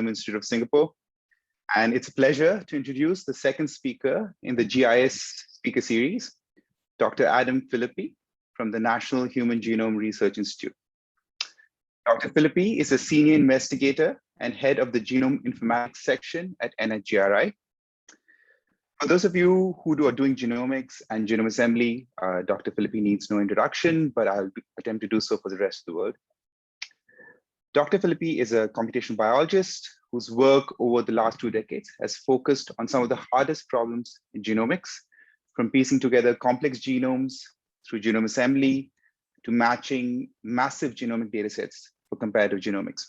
Genome Institute of Singapore. And it's a pleasure to introduce the second speaker in the GIS speaker series, Dr. Adam Phillippy from the National Human Genome Research Institute. Dr. Phillippy is a senior investigator and head of the Genome Informatics section at NHGRI. For those of you who are doing genomics and genome assembly, Dr. Phillippy needs no introduction, but I'll attempt to do so for the rest of the world. Dr. Phillippy is a computational biologist whose work over the last 2 decades has focused on some of the hardest problems in genomics, from piecing together complex genomes through genome assembly to matching massive genomic datasets for comparative genomics.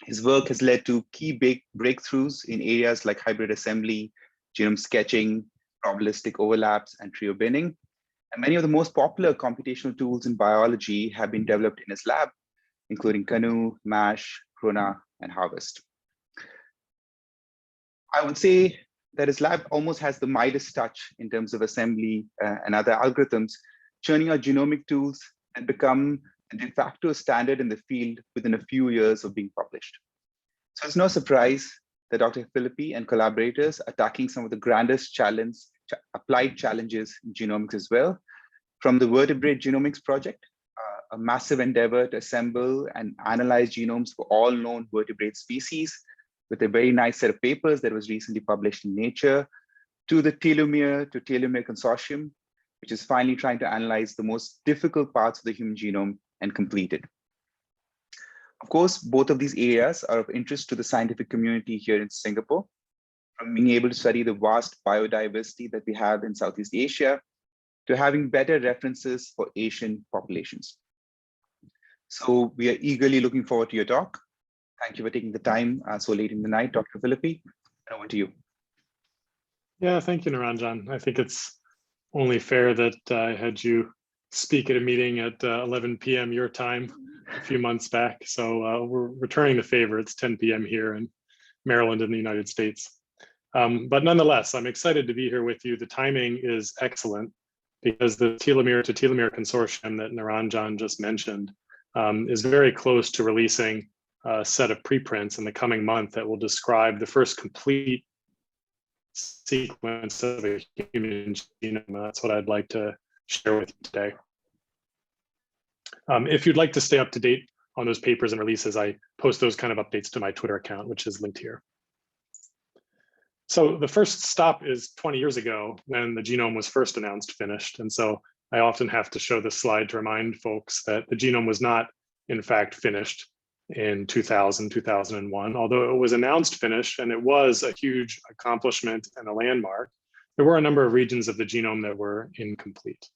His work has led to key big breakthroughs in areas like hybrid assembly, genome sketching, probabilistic overlaps, and trio binning. And many of the most popular computational tools in biology have been developed in his lab, including Canoe, MASH, Krona, and Harvest. I would say that his lab almost has the Midas touch in terms of assembly and other algorithms, churning out genomic tools and become a de facto standard in the field within a few years of being published. So it's no surprise that Dr. Phillippy and collaborators are tackling some of the grandest applied challenges in genomics as well, from the Vertebrate Genomics project, a massive endeavor to assemble and analyze genomes for all known vertebrate species, with a very nice set of papers that was recently published in Nature, to the Telomere-to-Telomere Consortium, which is finally trying to analyze the most difficult parts of the human genome and complete it. Of course, both of these areas are of interest to the scientific community here in Singapore, from being able to study the vast biodiversity that we have in Southeast Asia, to having better references for Asian populations. So we are eagerly looking forward to your talk. Thank you for taking the time so late in the night, Dr. Phillippy. Over to you. Yeah, thank you, Naranjan. I think it's only fair that I had you speak at a meeting at 11 p.m. your time a few months back. So we're returning the favor. It's 10 p.m. here in Maryland in the United States. But nonetheless, I'm excited to be here with you. The timing is excellent because the Telomere-to-Telomere Consortium that Naranjan just mentioned is very close to releasing a set of preprints in the coming month that will describe the first complete sequence of a human genome. That's what I'd like to share with you today. If you'd like to stay up to date on those papers and releases, I post those kind of updates to my Twitter account, which is linked here. So the first stop is 20 years ago when the genome was first announced finished. And so I often have to show this slide to remind folks that the genome was not, in fact, finished in 2000, 2001, although it was announced finished and it was a huge accomplishment and a landmark. There were a number of regions of the genome that were incomplete.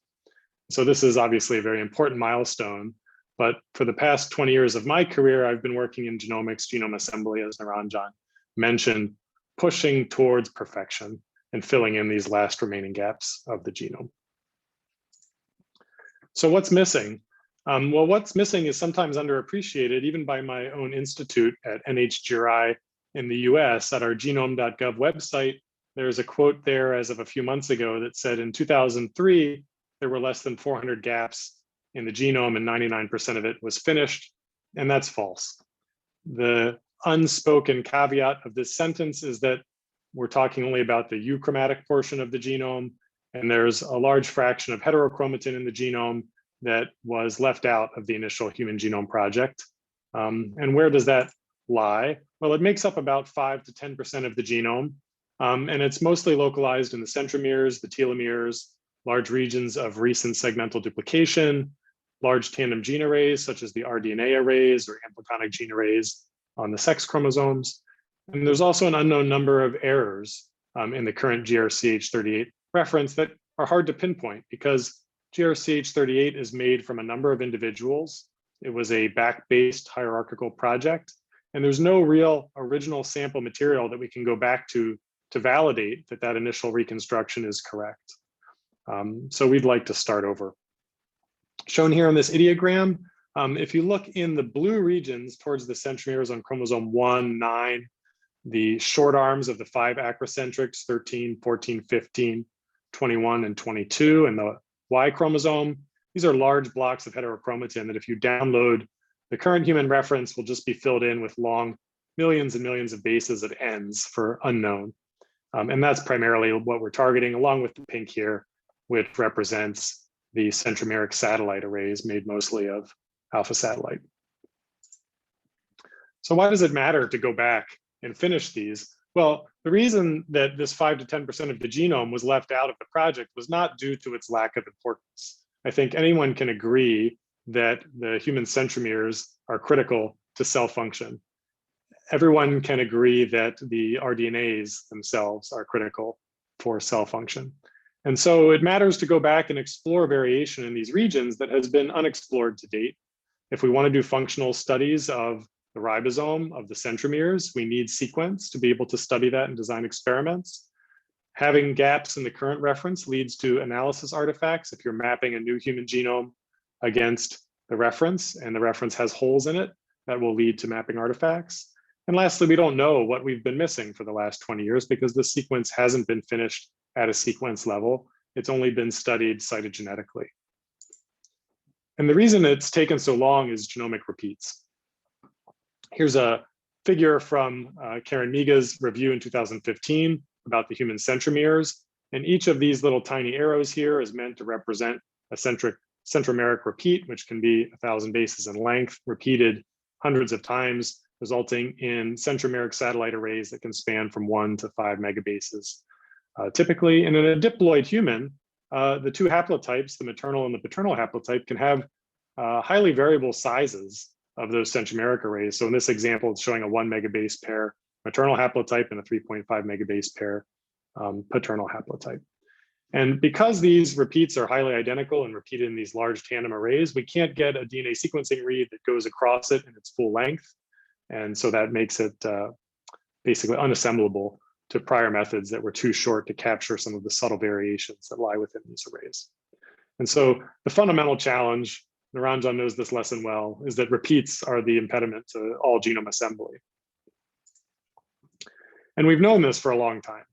So this is obviously a very important milestone, but for the past 20 years of my career, I've been working in genomics, genome assembly, as Naranjan mentioned, pushing towards perfection and filling in these last remaining gaps of the genome. So what's missing? Well, what's missing is sometimes underappreciated, even by my own institute at NHGRI in the US. At our genome.gov website, there's a quote there as of a few months ago that said in 2003, there were less than 400 gaps in the genome and 99% of it was finished, and that's false. The unspoken caveat of this sentence is that we're talking only about the euchromatic portion of the genome, and there's a large fraction of heterochromatin in the genome that was left out of the initial Human Genome Project. And where does that lie? Well, it makes up about 5 to 10% of the genome, and it's mostly localized in the centromeres, the telomeres, large regions of recent segmental duplication, large tandem gene arrays, such as the rDNA arrays or ampliconic gene arrays on the sex chromosomes. And there's also an unknown number of errors in the current GRCH38 reference that are hard to pinpoint because GRCH38 is made from a number of individuals. It was a back-based hierarchical project, and there's no real original sample material that we can go back to validate that that initial reconstruction is correct. So we'd like to start over. Shown here on this ideogram, if you look in the blue regions towards the centromeres on chromosome 1, 9, the short arms of the 5 acrocentrics, 13, 14, 15, 21, and 22, and the Y chromosome, these are large blocks of heterochromatin that if you download the current human reference will just be filled in with long millions and millions of bases at ends for unknown. And that's primarily what we're targeting, along with the pink here, which represents the centromeric satellite arrays made mostly of alpha satellite. So why does it matter to go back and finish these? Well, the reason that this 5 to 10% of the genome was left out of the project was not due to its lack of importance. I think anyone can agree that the human centromeres are critical to cell function. Everyone can agree that the rDNAs themselves are critical for cell function. And so it matters to go back and explore variation in these regions that has been unexplored to date. If we want to do functional studies of the ribosome, of the centromeres, we need sequence to be able to study that and design experiments. Having gaps in the current reference leads to analysis artifacts. If you're mapping a new human genome against the reference and the reference has holes in it, that will lead to mapping artifacts. And lastly, we don't know what we've been missing for the last 20 years because the sequence hasn't been finished at a sequence level. It's only been studied cytogenetically. And the reason it's taken so long is genomic repeats. Here's a figure from Karen Miga's review in 2015 about the human centromeres. And each of these little tiny arrows here is meant to represent a centromeric repeat, which can be 1,000 bases in length, repeated hundreds of times, resulting in centromeric satellite arrays that can span from 1 to 5 megabases. Typically, and in a diploid human, the two haplotypes, the maternal and the paternal haplotype, can have highly variable sizes of those centromeric arrays. So in this example, it's showing a 1 megabase pair maternal haplotype and a 3.5 megabase pair paternal haplotype. And because these repeats are highly identical and repeated in these large tandem arrays, we can't get a DNA sequencing read that goes across it in its full length. And so that makes it basically unassemblable to prior methods that were too short to capture some of the subtle variations that lie within these arrays. And so the fundamental challenge, Niranjan knows this lesson well, is that repeats are the impediment to all genome assembly. And we've known this for a long time,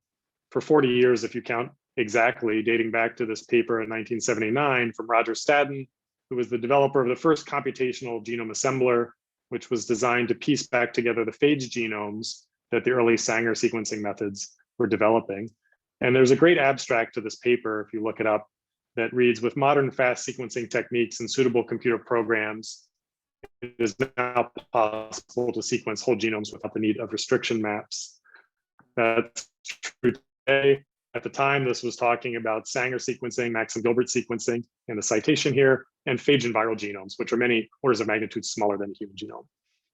for 40 years, if you count exactly, dating back to this paper in 1979 from Roger Staden, who was the developer of the first computational genome assembler, which was designed to piece back together the phage genomes that the early Sanger sequencing methods were developing. And there's a great abstract to this paper, if you look it up, that reads, with modern fast sequencing techniques and suitable computer programs, it is now possible to sequence whole genomes without the need of restriction maps. That's true today. At the time, this was talking about Sanger sequencing, Maxim Gilbert sequencing, and the citation here, and phage and viral genomes, which are many orders of magnitude smaller than the human genome.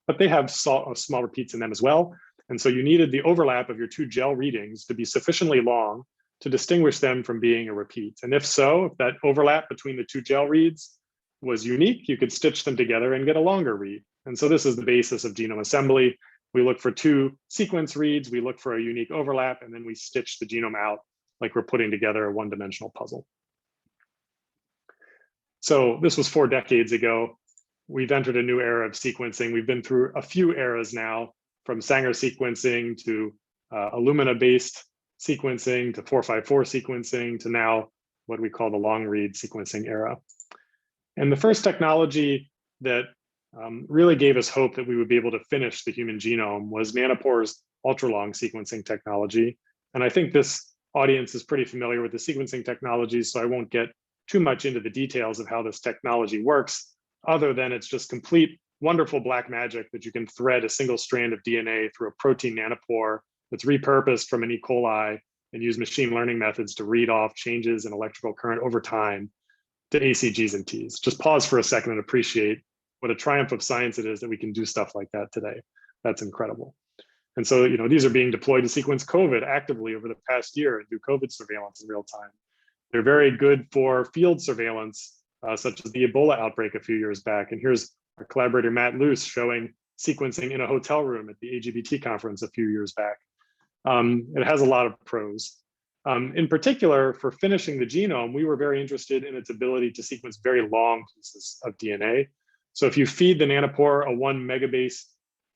But they have small repeats in them as well. And so you needed the overlap of your two gel readings to be sufficiently long to distinguish them from being a repeat. And if so, if that overlap between the two gel reads was unique, you could stitch them together and get a longer read. And so this is the basis of genome assembly. We look for two sequence reads, we look for a unique overlap, and then we stitch the genome out like we're putting together a one-dimensional puzzle. So this was 4 decades ago. We've entered a new era of sequencing. We've been through a few eras now, from Sanger sequencing to Illumina-based sequencing to 454 sequencing to now what we call the long read sequencing era. And the first technology that really gave us hope that we would be able to finish the human genome was Nanopore's ultra-long sequencing technology. And I think this audience is pretty familiar with the sequencing technologies, so I won't get too much into the details of how this technology works, other than it's just complete wonderful black magic that you can thread a single strand of DNA through a protein nanopore that's repurposed from an E. coli and use machine learning methods to read off changes in electrical current over time to ACGs and Ts. Just pause for a second and appreciate what a triumph of science it is that we can do stuff like that today. That's incredible. And so, these are being deployed to sequence COVID actively over the past year and do COVID surveillance in real time. They're very good for field surveillance, such as the Ebola outbreak a few years back. And here's our collaborator, Matt Luce, showing sequencing in a hotel room at the AGBT conference a few years back. It has a lot of pros. In particular, for finishing the genome, we were very interested in its ability to sequence very long pieces of DNA. So if you feed the nanopore a 1 megabase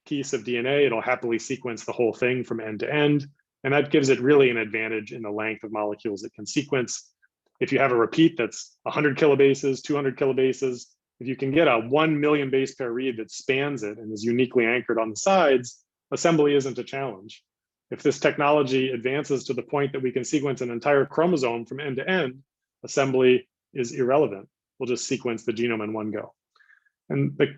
piece of DNA, it'll happily sequence the whole thing from end to end. And that gives it really an advantage in the length of molecules it can sequence. If you have a repeat that's 100 kilobases, 200 kilobases, if you can get a 1 million base pair read that spans it and is uniquely anchored on the sides, assembly isn't a challenge. If this technology advances to the point that we can sequence an entire chromosome from end to end, assembly is irrelevant. We'll just sequence the genome in one go. And the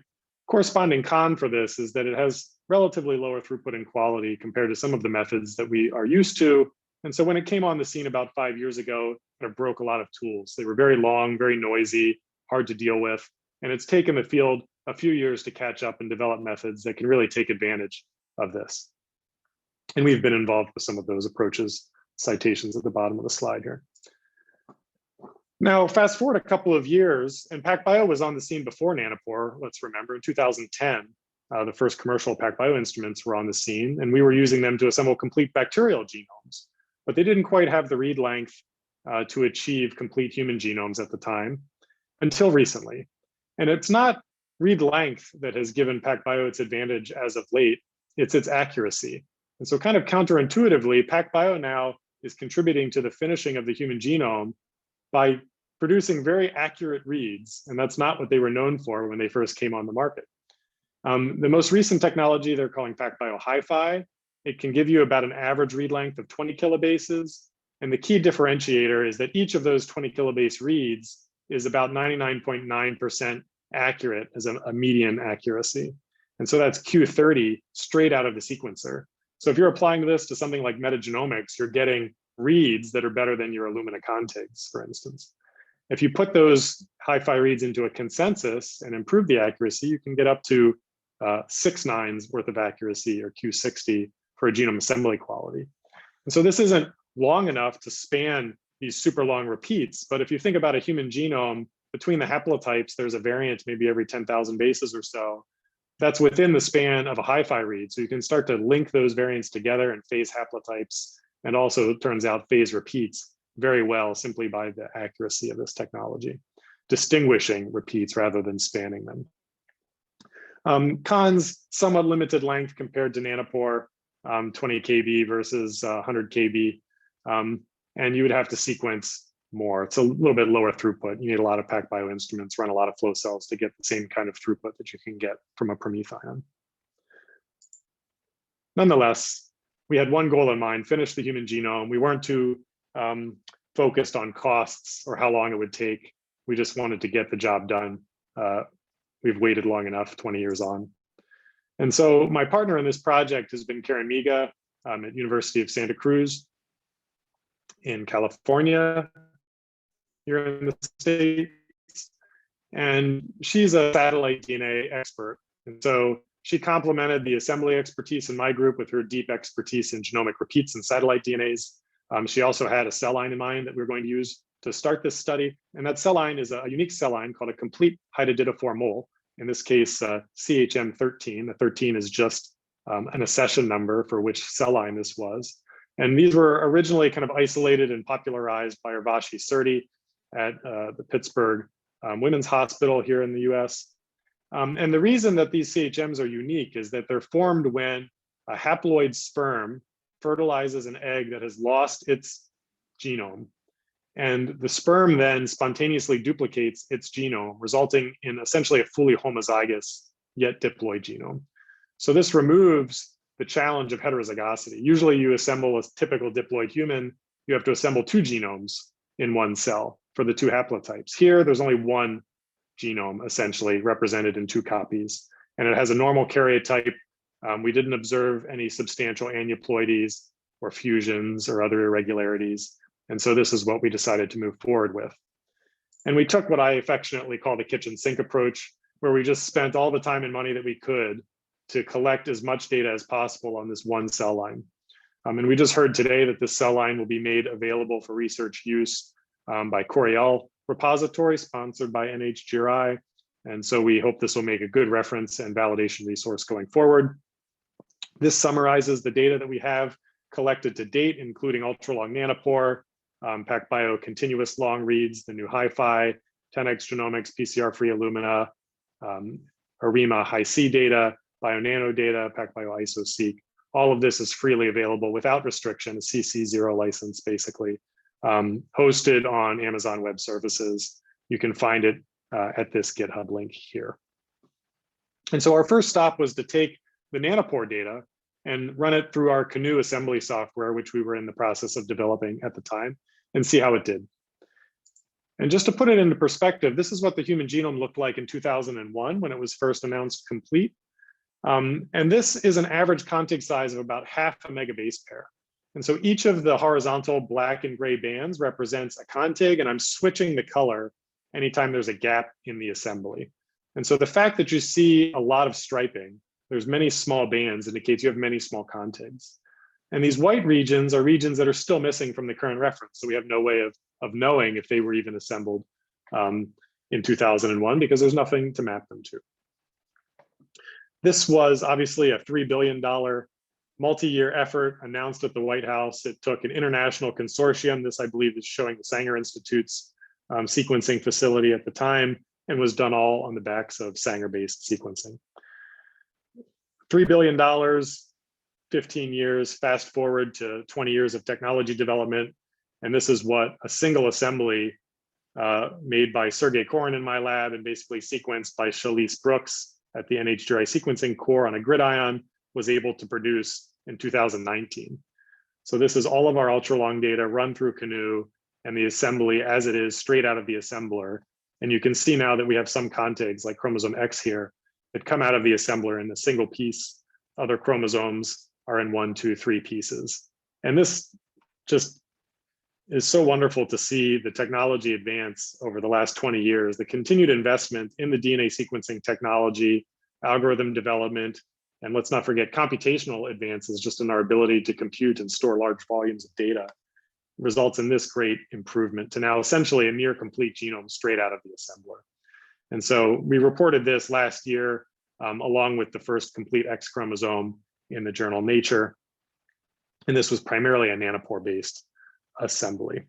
corresponding con for this is that it has relatively lower throughput and quality compared to some of the methods that we are used to. And so when it came on the scene about 5 years ago, it broke a lot of tools. They were very long, very noisy, hard to deal with. And it's taken the field a few years to catch up and develop methods that can really take advantage of this. And we've been involved with some of those approaches, citations at the bottom of the slide here. Now, fast forward a couple of years, and PacBio was on the scene before Nanopore, let's remember, in 2010. The first commercial PacBio instruments were on the scene, and we were using them to assemble complete bacterial genomes. But they didn't quite have the read length to achieve complete human genomes at the time, until recently. And it's not read length that has given PacBio its advantage as of late, it's its accuracy. And so kind of counterintuitively, PacBio now is contributing to the finishing of the human genome by producing very accurate reads. And that's not what they were known for when they first came on the market. The most recent technology they're calling PacBio HiFi. It can give you about an average read length of 20 kilobases. And the key differentiator is that each of those 20 kilobase reads is about 99.9% accurate as a median accuracy. And so that's Q30 straight out of the sequencer. So if you're applying this to something like metagenomics, you're getting reads that are better than your Illumina contigs, for instance. If you put those HiFi reads into a consensus and improve the accuracy, you can get up to 6 nines worth of accuracy, or Q60, for a genome assembly quality. And so this isn't long enough to span these super long repeats, but if you think about a human genome, between the haplotypes, there's a variant maybe every 10,000 bases or so. That's within the span of a HiFi read. So you can start to link those variants together and phase haplotypes, and also, it turns out, phase repeats very well simply by the accuracy of this technology, distinguishing repeats rather than spanning them. Cons, somewhat limited length compared to Nanopore, 20 kb versus 100 kb. And you would have to sequence more. It's a little bit lower throughput. You need a lot of PacBio instruments, run a lot of flow cells to get the same kind of throughput that you can get from a PromethION. Nonetheless, we had one goal in mind: finish the human genome. We weren't too focused on costs or how long it would take. We just wanted to get the job done. We've waited long enough, 20 years on. And so my partner in this project has been Karen Miga at University of Santa Cruz in California, here in the States. And she's a satellite DNA expert. And so she complemented the assembly expertise in my group with her deep expertise in genomic repeats and satellite DNAs. She also had a cell line in mind that we were going to use to start this study. And that cell line is a unique cell line called a complete hydatidiform mole. In this case, CHM13. The 13 is just an accession number for which cell line this was. And these were originally kind of isolated and popularized by Urvashi Surti at the Pittsburgh Women's Hospital here in the US. And the reason that these CHMs are unique is that they're formed when a haploid sperm fertilizes an egg that has lost its genome. And the sperm then spontaneously duplicates its genome, resulting in essentially a fully homozygous yet diploid genome. So this removes the challenge of heterozygosity. Usually you assemble a typical diploid human, you have to assemble 2 genomes in one cell for the 2 haplotypes. Here, there's only 1 genome essentially represented in 2 copies, and it has a normal karyotype. We didn't observe any substantial aneuploidies or fusions or other irregularities. And so this is what we decided to move forward with. And we took what I affectionately call the kitchen sink approach, where we just spent all the time and money that we could to collect as much data as possible on this one cell line. And we just heard today that this cell line will be made available for research use by Coriell repository sponsored by NHGRI. And so we hope this will make a good reference and validation resource going forward. This summarizes the data that we have collected to date, including ultra-long nanopore, PacBio continuous long reads, the new HiFi, 10x genomics, PCR-free Illumina, ARIMA Hi-C data, BioNano data, PacBio IsoSeq. All of this is freely available without restriction, a CC0 license basically, hosted on Amazon Web Services. You can find it at this GitHub link here. And so our first stop was to take the Nanopore data and run it through our GNU assembly software, which we were in the process of developing at the time, and see how it did. And just to put it into perspective, this is what the human genome looked like in 2001 when it was first announced complete. And this is an average contig size of about 0.5 megabase pair. And so each of the horizontal black and gray bands represents a contig, and I'm switching the color anytime there's a gap in the assembly. And so the fact that you see a lot of striping, there's many small bands, indicates you have many small contigs. And these white regions are regions that are still missing from the current reference. So we have no way of knowing if they were even assembled in 2001 because there's nothing to map them to. This was obviously a $3 billion multi-year effort announced at the White House. It took an international consortium. This, I believe, is showing the Sanger Institute's sequencing facility at the time, and was done all on the backs of Sanger-based sequencing. $3 billion, 15 years, fast forward to 20 years of technology development. And this is what a single assembly made by Sergey Korin in my lab and basically sequenced by Shalise Brooks at the NHGRI sequencing core on a gridiron was able to produce in 2019. So this is all of our ultra long data run through GNU and the assembly as it is straight out of the assembler. And you can see now that we have some contigs like chromosome X here that come out of the assembler in a single piece. Other chromosomes are in 1, 2, 3 pieces. And this just is so wonderful to see the technology advance over the last 20 years, the continued investment in the DNA sequencing technology, algorithm development, and let's not forget computational advances just in our ability to compute and store large volumes of data results in this great improvement to now essentially a near complete genome straight out of the assembler. And so we reported this last year along with the first complete X chromosome in the journal Nature. And this was primarily a nanopore-based assembly.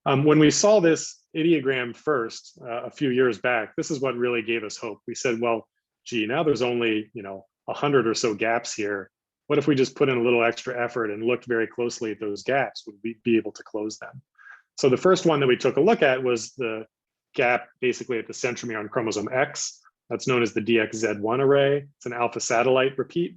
When we saw this ideogram first a few years back, this is what really gave us hope. We said, well, gee, now there's only 100 or so gaps here. What if we just put in a little extra effort and looked very closely at those gaps? Would we be able to close them? So the first one that we took a look at was the gap basically at the centromere on chromosome X. That's known as the DXZ1 array. It's an alpha satellite repeat.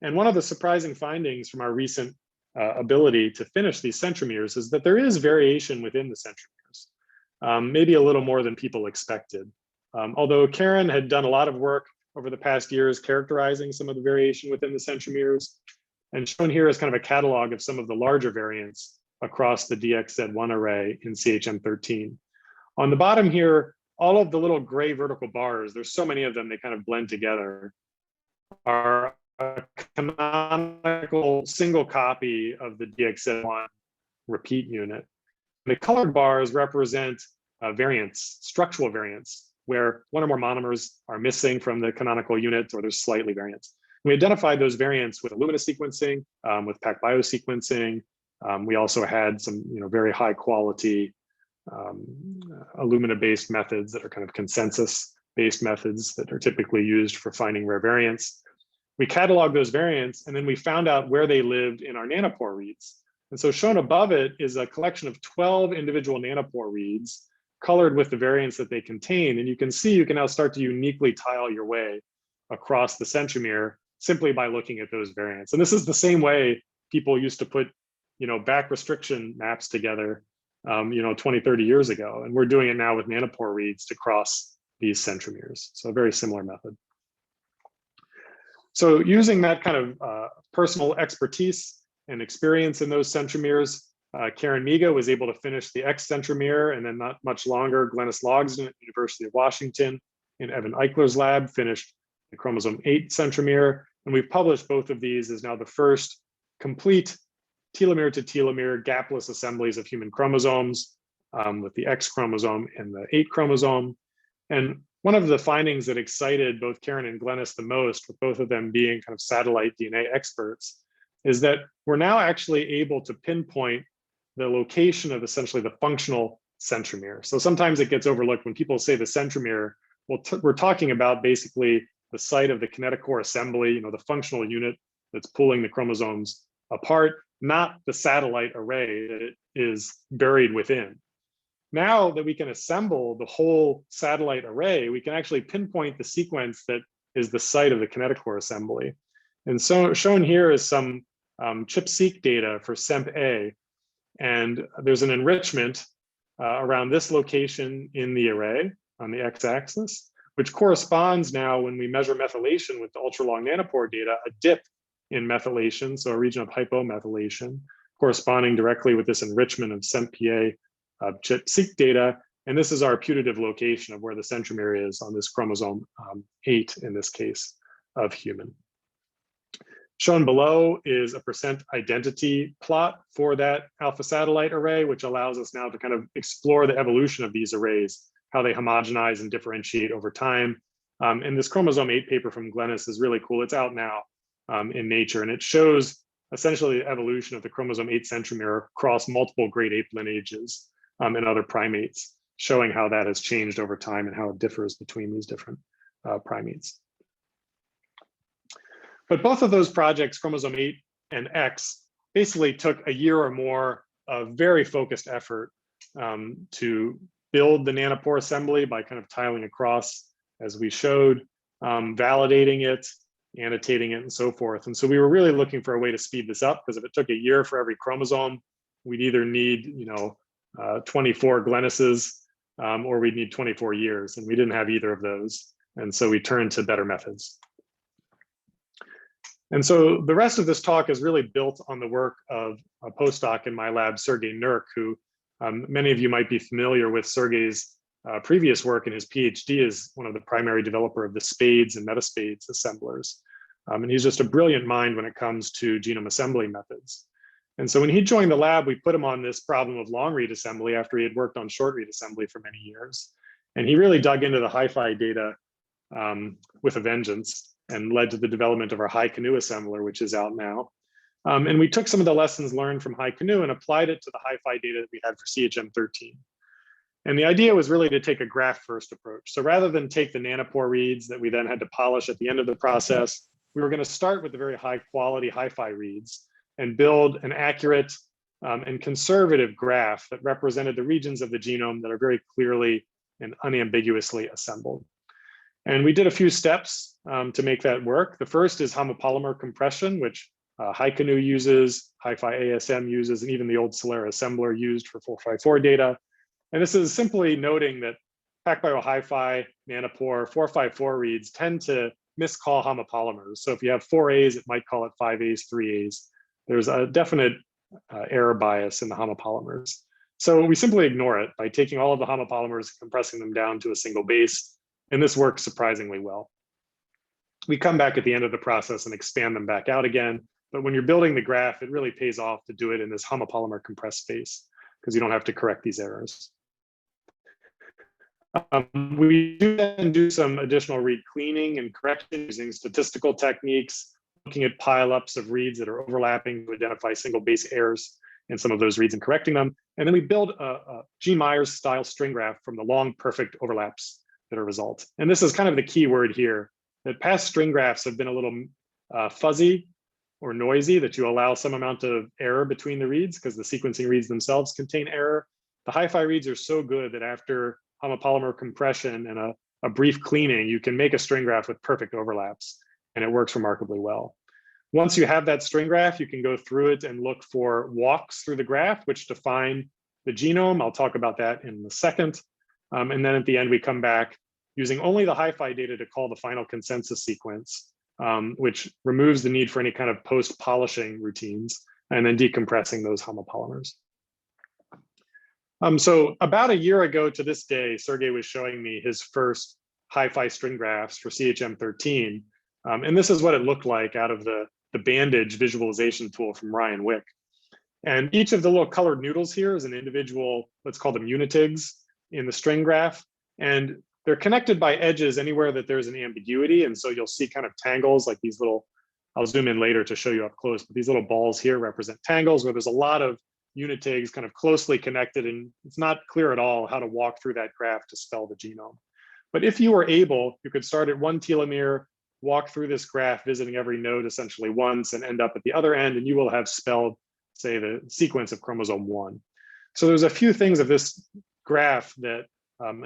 And one of the surprising findings from our recent ability to finish these centromeres is that there is variation within the centromeres, maybe a little more than people expected. Although Karen had done a lot of work over the past years characterizing some of the variation within the centromeres, and shown here is kind of a catalog of some of the larger variants across the DXZ1 array in CHM13. On the bottom here, all of the little gray vertical bars, there's so many of them, they kind of blend together, are a canonical single copy of the DXZ1 repeat unit. The colored bars represent variants, structural variants, where one or more monomers are missing from the canonical unit, or there's slightly variants. We identified those variants with Illumina sequencing, with PacBio sequencing. We also had some very high quality Illumina-based methods that are kind of consensus-based methods that are typically used for finding rare variants. We cataloged those variants, and then we found out where they lived in our nanopore reads. And so shown above it is a collection of 12 individual nanopore reads colored with the variants that they contain. And you can see you can now start to uniquely tile your way across the centromere simply by looking at those variants. And this is the same way people used to put back restriction maps together 20, 30 years ago. And we're doing it now with nanopore reads to cross these centromeres. So a very similar method. So using that kind of personal expertise and experience in those centromeres, Karen Miga was able to finish the X centromere, and then not much longer, Glennis Logsdon at the University of Washington in Evan Eichler's lab finished the chromosome 8 centromere. And we've published both of these as now the first complete telomere-to-telomere gapless assemblies of human chromosomes with the X chromosome and the 8 chromosome. And one of the findings that excited both Karen and Glennis the most, with both of them being kind of satellite DNA experts, is that we're now actually able to pinpoint the location of essentially the functional centromere. So sometimes it gets overlooked when people say the centromere. Well, we're talking about basically the site of the kinetochore assembly, the functional unit that's pulling the chromosomes apart, not the satellite array that it is buried within. Now that we can assemble the whole satellite array, we can actually pinpoint the sequence that is the site of the kinetochore assembly. And so shown here is some ChIP-seq data for SEMP-A. And there's an enrichment around this location in the array on the x-axis, which corresponds now, when we measure methylation with the ultra-long nanopore data, a dip in methylation, so a region of hypomethylation, corresponding directly with this enrichment of SEMP-A ChIP-seq data. And this is our putative location of where the centromere is on this chromosome 8, in this case, of human. Shown below is a percent identity plot for that alpha satellite array, which allows us now to kind of explore the evolution of these arrays, how they homogenize and differentiate over time. And this chromosome 8 paper from Glennis is really cool. It's out now in Nature, and it shows essentially the evolution of the chromosome 8 centromere across multiple great ape lineages and other primates, showing how that has changed over time and how it differs between these different primates. But both of those projects, chromosome 8 and X, basically took a year or more of very focused effort to build the nanopore assembly by kind of tiling across, as we showed, validating it, annotating it, and so forth. And so we were really looking for a way to speed this up, because if it took a year for every chromosome, we'd either need 24 Glennises or we'd need 24 years, and we didn't have either of those. And so we turned to better methods. And so the rest of this talk is really built on the work of a postdoc in my lab, Sergey Nurk, who many of you might be familiar with. Sergey's previous work in his PhD is one of the primary developer of the spades and metaspades assemblers. And he's just a brilliant mind when it comes to genome assembly methods. And so when he joined the lab, we put him on this problem of long read assembly after he had worked on short read assembly for many years. And he really dug into the HiFi data with a vengeance, and led to the development of our HiCanoe assembler, which is out now. And we took some of the lessons learned from HiCanoe and applied it to the HiFi data that we had for CHM13. And the idea was really to take a graph-first approach. So rather than take the nanopore reads that we then had to polish at the end of the process, we were going to start with the very high-quality HiFi reads and build an accurate and conservative graph that represented the regions of the genome that are very clearly and unambiguously assembled. And we did a few steps to make that work. The first is homopolymer compression, which HiCanoe uses, HiFi ASM uses, and even the old Celera assembler used for 454 data. And this is simply noting that PacBio HiFi, Nanopore, 454 reads tend to miscall homopolymers. So if you have 4 A's, it might call it 5 A's, 3 A's. There's a definite error bias in the homopolymers. So we simply ignore it by taking all of the homopolymers, compressing them down to a single base. And this works surprisingly well. We come back at the end of the process and expand them back out again. But when you're building the graph, it really pays off to do it in this homopolymer compressed space, because you don't have to correct these errors. We then do some additional read cleaning and correction using statistical techniques, looking at pileups of reads that are overlapping to identify single base errors in some of those reads and correcting them. And then we build a G. Myers style string graph from the long perfect overlaps that are result. And this is kind of the key word here, that past string graphs have been a little fuzzy or noisy, that you allow some amount of error between the reads because the sequencing reads themselves contain error. The HiFi reads are so good that after homopolymer compression and a brief cleaning, you can make a string graph with perfect overlaps, and it works remarkably well. Once you have that string graph, you can go through it and look for walks through the graph, which define the genome. I'll talk about that in a second. And then at the end, we come back using only the HiFi data to call the final consensus sequence, which removes the need for any kind of post-polishing routines, and then decompressing those homopolymers. So about a year ago to this day, Sergey was showing me his first HiFi string graphs for CHM13. And this is what it looked like out of the bandage visualization tool from Ryan Wick. And each of the little colored noodles here is an individual, let's call them unitigs in the string graph. And they're connected by edges anywhere that there's an ambiguity. And so you'll see kind of tangles like these little, I'll zoom in later to show you up close, but these little balls here represent tangles where there's a lot of unitigs kind of closely connected, and it's not clear at all how to walk through that graph to spell the genome. But if you were able, you could start at one telomere, walk through this graph, visiting every node essentially once, and end up at the other end, and you will have spelled, say, the sequence of chromosome 1. So there's a few things of this graph that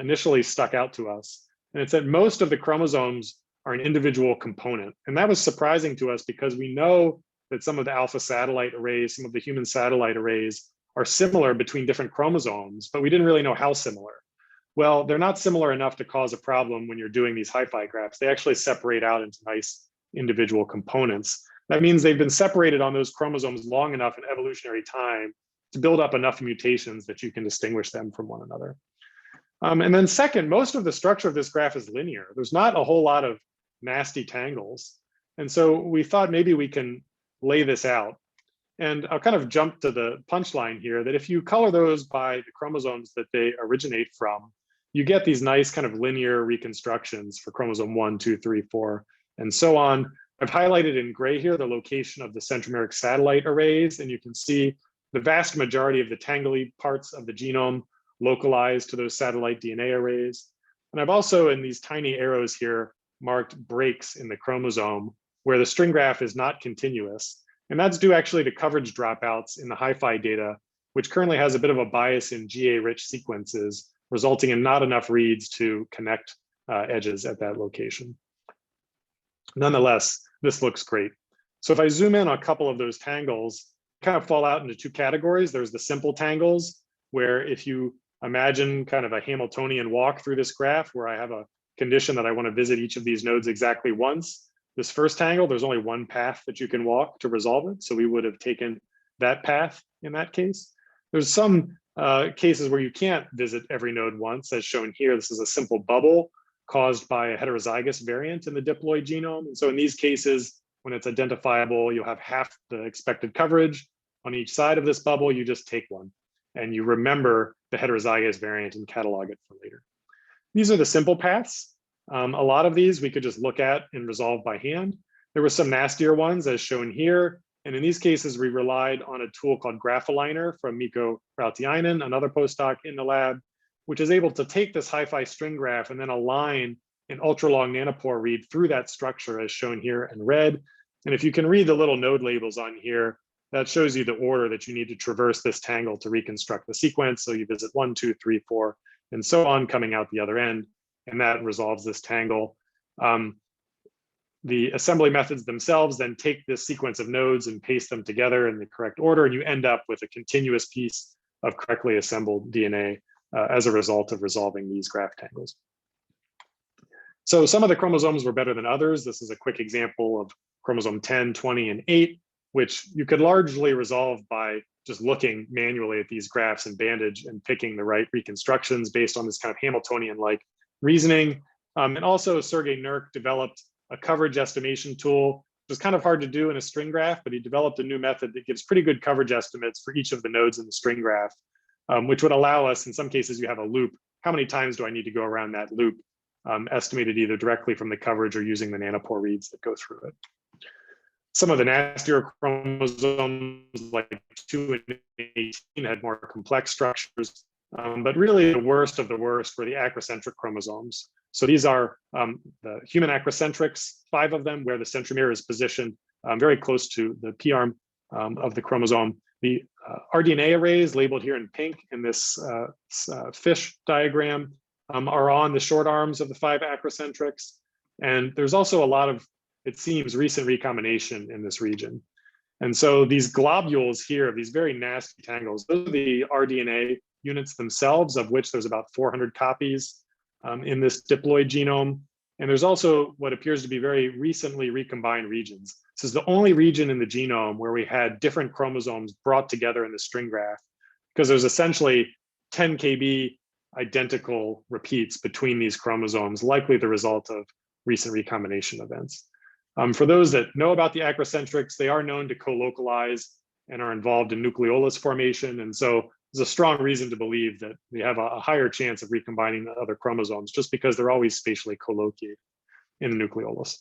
initially stuck out to us. And it's that most of the chromosomes are an individual component. And that was surprising to us because we know that some of the alpha satellite arrays, some of the human satellite arrays are similar between different chromosomes, but we didn't really know how similar. Well, they're not similar enough to cause a problem when you're doing these HiFi graphs. They actually separate out into nice individual components. That means they've been separated on those chromosomes long enough in evolutionary time to build up enough mutations that you can distinguish them from one another. And then second, most of the structure of this graph is linear. There's not a whole lot of nasty tangles. And so we thought maybe we can lay this out. And I'll kind of jump to the punchline here that if you color those by the chromosomes that they originate from, you get these nice kind of linear reconstructions for chromosome 1, 2, 3, 4, and so on. I've highlighted in gray here the location of the centromeric satellite arrays, and you can see the vast majority of the tangly parts of the genome localized to those satellite DNA arrays. And I've also, in these tiny arrows here, marked breaks in the chromosome where the string graph is not continuous. And that's due actually to coverage dropouts in the HiFi data, which currently has a bit of a bias in GA-rich sequences, resulting in not enough reads to connect edges at that location. Nonetheless, this looks great. So if I zoom in on a couple of those tangles, kind of fall out into two categories. There's the simple tangles, where if you imagine kind of a Hamiltonian walk through this graph where I have a condition that I want to visit each of these nodes exactly once. This first tangle, there's only one path that you can walk to resolve it. So we would have taken that path in that case. There's some cases where you can't visit every node once, as shown here. This is a simple bubble caused by a heterozygous variant in the diploid genome. And so in these cases, when it's identifiable, you'll have half the expected coverage on each side of this bubble. You just take one and you remember the heterozygous variant and catalog it for later. These are the simple paths. A lot of these we could just look at and resolve by hand. There were some nastier ones as shown here. And in these cases, we relied on a tool called GraphAligner from Mikko Rautiainen, another postdoc in the lab, which is able to take this HiFi string graph and then align an ultra-long nanopore read through that structure as shown here in red. And if you can read the little node labels on here, that shows you the order that you need to traverse this tangle to reconstruct the sequence. So you visit 1, 2, 3, 4, and so on, coming out the other end, and that resolves this tangle. The assembly methods themselves then take this sequence of nodes and paste them together in the correct order, and you end up with a continuous piece of correctly assembled DNA as a result of resolving these graph tangles. So some of the chromosomes were better than others. This is a quick example of chromosome 10, 20, and 8, which you could largely resolve by just looking manually at these graphs and bandage and picking the right reconstructions based on this kind of Hamiltonian-like reasoning. And also Sergey Nurk developed a coverage estimation tool. It was kind of hard to do in a string graph, but he developed a new method that gives pretty good coverage estimates for each of the nodes in the string graph, which would allow us, in some cases you have a loop, how many times do I need to go around that loop, estimated either directly from the coverage or using the nanopore reads that go through it. Some of the nastier chromosomes like 2 and 18 had more complex structures, but really the worst of the worst were the acrocentric chromosomes. So these are the human acrocentrics, 5 of them, where the centromere is positioned very close to the P-arm of the chromosome. The rDNA arrays labeled here in pink in this fish diagram are on the short arms of the 5 acrocentrics. And there's also a lot of, it seems, recent recombination in this region. And so these globules here, these very nasty tangles, those are the rDNA units themselves, of which there's about 400 copies in this diploid genome. And there's also what appears to be very recently recombined regions. This is the only region in the genome where we had different chromosomes brought together in the string graph, because there's essentially 10 kb identical repeats between these chromosomes, likely the result of recent recombination events. For those that know about the acrocentrics, they are known to co-localize and are involved in nucleolus formation. And so there's a strong reason to believe that they have a higher chance of recombining the other chromosomes just because they're always spatially co-located in the nucleolus.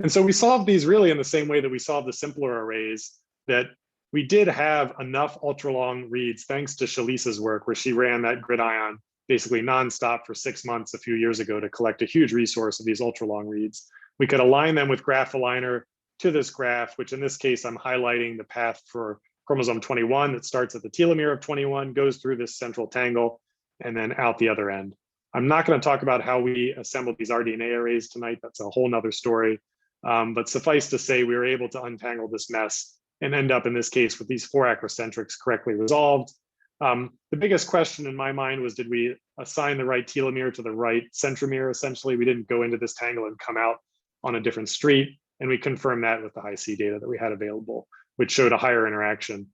And so we solved these really in the same way that we solved the simpler arrays, that we did have enough ultra-long reads thanks to Shalisa's work, where she ran that GridION basically nonstop for 6 months a few years ago to collect a huge resource of these ultra-long reads. We could align them with GraphAligner to this graph, which in this case, I'm highlighting the path for chromosome 21 that starts at the telomere of 21, goes through this central tangle, and then out the other end. I'm not going to talk about how we assembled these rDNA arrays tonight. That's a whole nother story. But suffice to say, we were able to untangle this mess and end up in this case with these 4 acrocentrics correctly resolved. The biggest question in my mind was, did we assign the right telomere to the right centromere? Essentially, we didn't go into this tangle and come out on a different street. And we confirmed that with the Hi-C data that we had available, which showed a higher interaction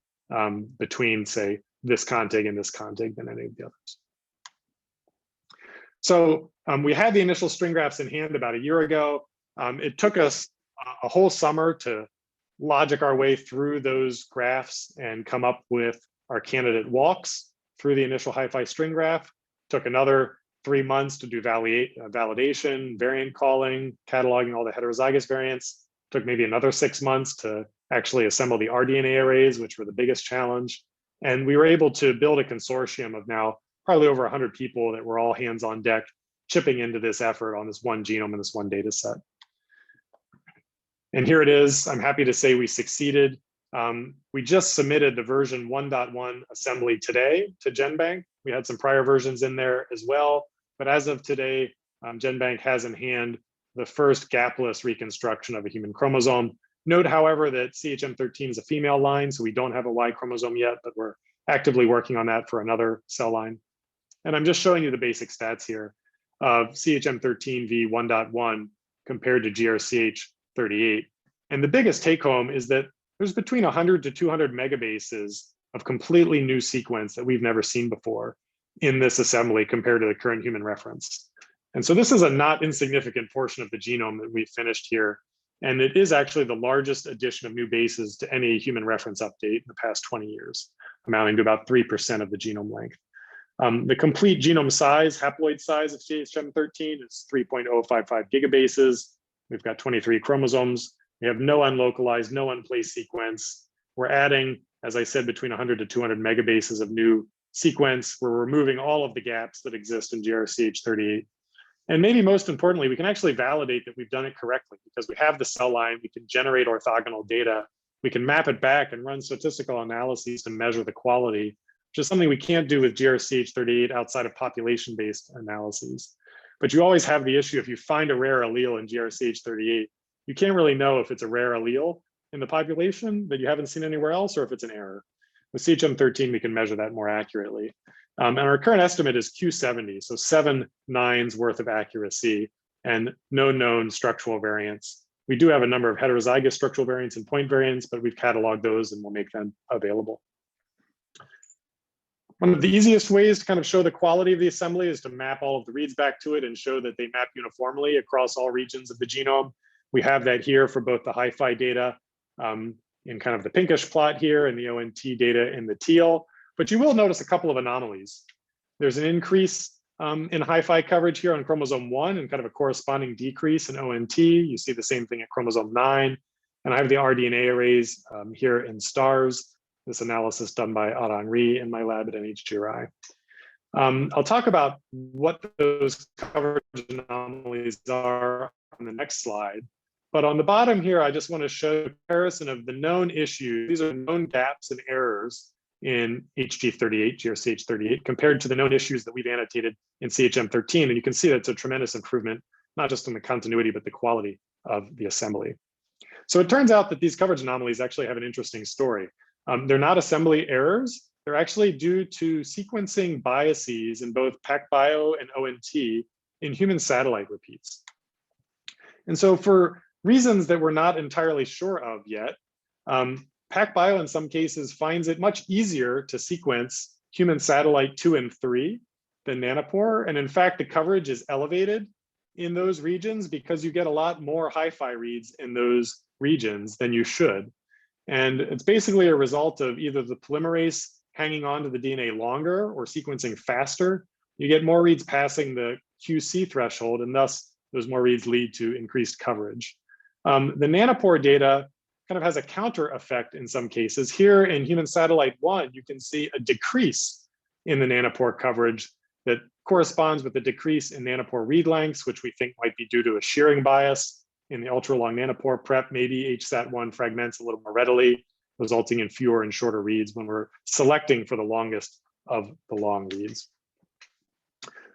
between, say, this contig and this contig than any of the others. So we had the initial string graphs in hand about a year ago. It took us a whole summer to logic our way through those graphs and come up with our candidate walks through the initial HiFi string graph. Took another 3 months to do validation, variant calling, cataloging all the heterozygous variants. Took maybe another 6 months to actually assemble the rDNA arrays, which were the biggest challenge. And we were able to build a consortium of now probably over 100 people that were all hands on deck, chipping into this effort on this one genome and this one data set. And here it is. I'm happy to say we succeeded. We just submitted the version 1.1 assembly today to GenBank. We had some prior versions in there as well, but as of today, GenBank has in hand the first gapless reconstruction of a human chromosome. Note, however, that CHM13 is a female line, so we don't have a Y chromosome yet, but we're actively working on that for another cell line. And I'm just showing you the basic stats here of CHM13 v 1.1 compared to GRCH38. And the biggest take home is that there's between 100 to 200 megabases of completely new sequence that we've never seen before in this assembly compared to the current human reference. And so this is a not insignificant portion of the genome that we've finished here. And it is actually the largest addition of new bases to any human reference update in the past 20 years, amounting to about 3% of the genome length. The complete genome size, haploid size of CHM13 is 3.055 gigabases. We've got 23 chromosomes. We have no unlocalized, no unplaced sequence. We're adding, as I said, between 100 to 200 megabases of new sequence. We're removing all of the gaps that exist in GRCH38. And maybe most importantly, we can actually validate that we've done it correctly because we have the cell line, we can generate orthogonal data, we can map it back and run statistical analyses to measure the quality, which is something we can't do with GRCH38 outside of population-based analyses. But you always have the issue if you find a rare allele in GRCH38, you can't really know if it's a rare allele in the population that you haven't seen anywhere else or if it's an error. With CHM13, we can measure that more accurately. And our current estimate is Q70, so 7 nines worth of accuracy and no known structural variants. We do have a number of heterozygous structural variants and point variants, but we've cataloged those and we'll make them available. One of the easiest ways to kind of show the quality of the assembly is to map all of the reads back to it and show that they map uniformly across all regions of the genome. We have that here for both the HiFi data in kind of the pinkish plot here and the ONT data in the teal. But you will notice a couple of anomalies. There's an increase in HiFi coverage here on chromosome 1 and kind of a corresponding decrease in ONT. You see the same thing at chromosome 9. And I have the rDNA arrays here in stars. This analysis done by Ada-Henri in my lab at NHGRI. I'll talk about what those coverage anomalies are on the next slide. But on the bottom here, I just want to show a comparison of the known issues. These are known gaps and errors in HG38, GRCH38, compared to the known issues that we've annotated in CHM13. And you can see that's a tremendous improvement, not just in the continuity, but the quality of the assembly. So it turns out that these coverage anomalies actually have an interesting story. They're not assembly errors. They're actually due to sequencing biases in both PacBio and ONT in human satellite repeats. And so for reasons that we're not entirely sure of yet, PacBio in some cases finds it much easier to sequence human satellite 2 and 3 than Nanopore. And in fact, the coverage is elevated in those regions because you get a lot more HiFi reads in those regions than you should. And it's basically a result of either the polymerase hanging on to the DNA longer or sequencing faster. You get more reads passing the QC threshold, and thus those more reads lead to increased coverage. The Nanopore data kind of has a counter effect in some cases. Here in human satellite 1, you can see a decrease in the Nanopore coverage that corresponds with the decrease in Nanopore read lengths, which we think might be due to a shearing bias in the ultra-long Nanopore prep. Maybe HSAT1 fragments a little more readily, resulting in fewer and shorter reads when we're selecting for the longest of the long reads.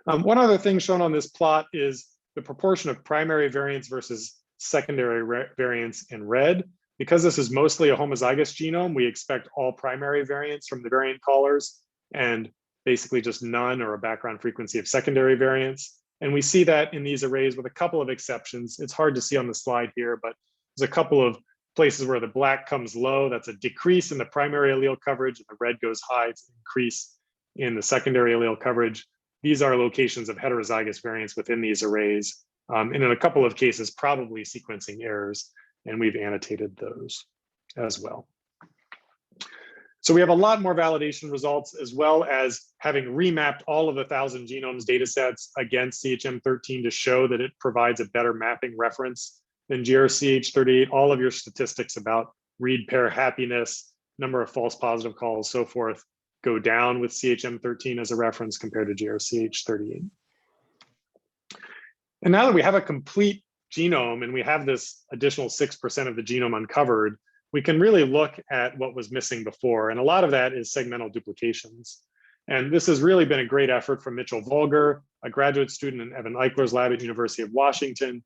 One other thing shown on this plot is the proportion of primary variants versus secondary variants in red. Because this is mostly a homozygous genome, we expect all primary variants from the variant callers and basically just none or a background frequency of secondary variants. And we see that in these arrays with a couple of exceptions. It's hard to see on the slide here, but there's a couple of places where the black comes low. That's a decrease in the primary allele coverage, and the red goes high. It's an increase in the secondary allele coverage. These are locations of heterozygous variants within these arrays. And in a couple of cases, probably sequencing errors, and we've annotated those as well. So we have a lot more validation results, as well as having remapped all of the 1,000 genomes data sets against CHM13 to show that it provides a better mapping reference than GRCH38. All of your statistics about read pair happiness, number of false positive calls, so forth, go down with CHM13 as a reference compared to GRCH38. And now that we have a complete genome and we have this additional 6% of the genome uncovered, we can really look at what was missing before. And a lot of that is segmental duplications. And this has really been a great effort from Mitchell Vulgar, a graduate student in Evan Eichler's lab at University of Washington,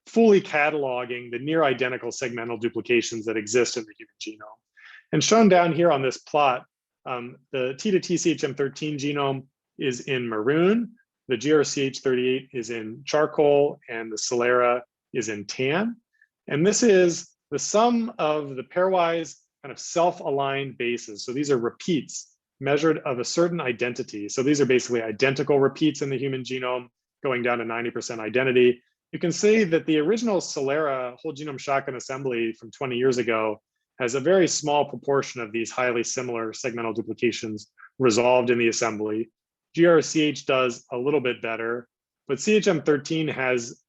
fully cataloging the near identical segmental duplications that exist in the human genome. And shown down here on this plot, the T to T CHM13 genome is in maroon, the GRCH38 is in charcoal, and the Celera is in tan. And this is the sum of the pairwise kind of self-aligned bases. So these are repeats measured of a certain identity. So these are basically identical repeats in the human genome going down to 90% identity. You can see that the original Celera whole genome shotgun assembly from 20 years ago has a very small proportion of these highly similar segmental duplications resolved in the assembly. GRCH does a little bit better, but CHM13 has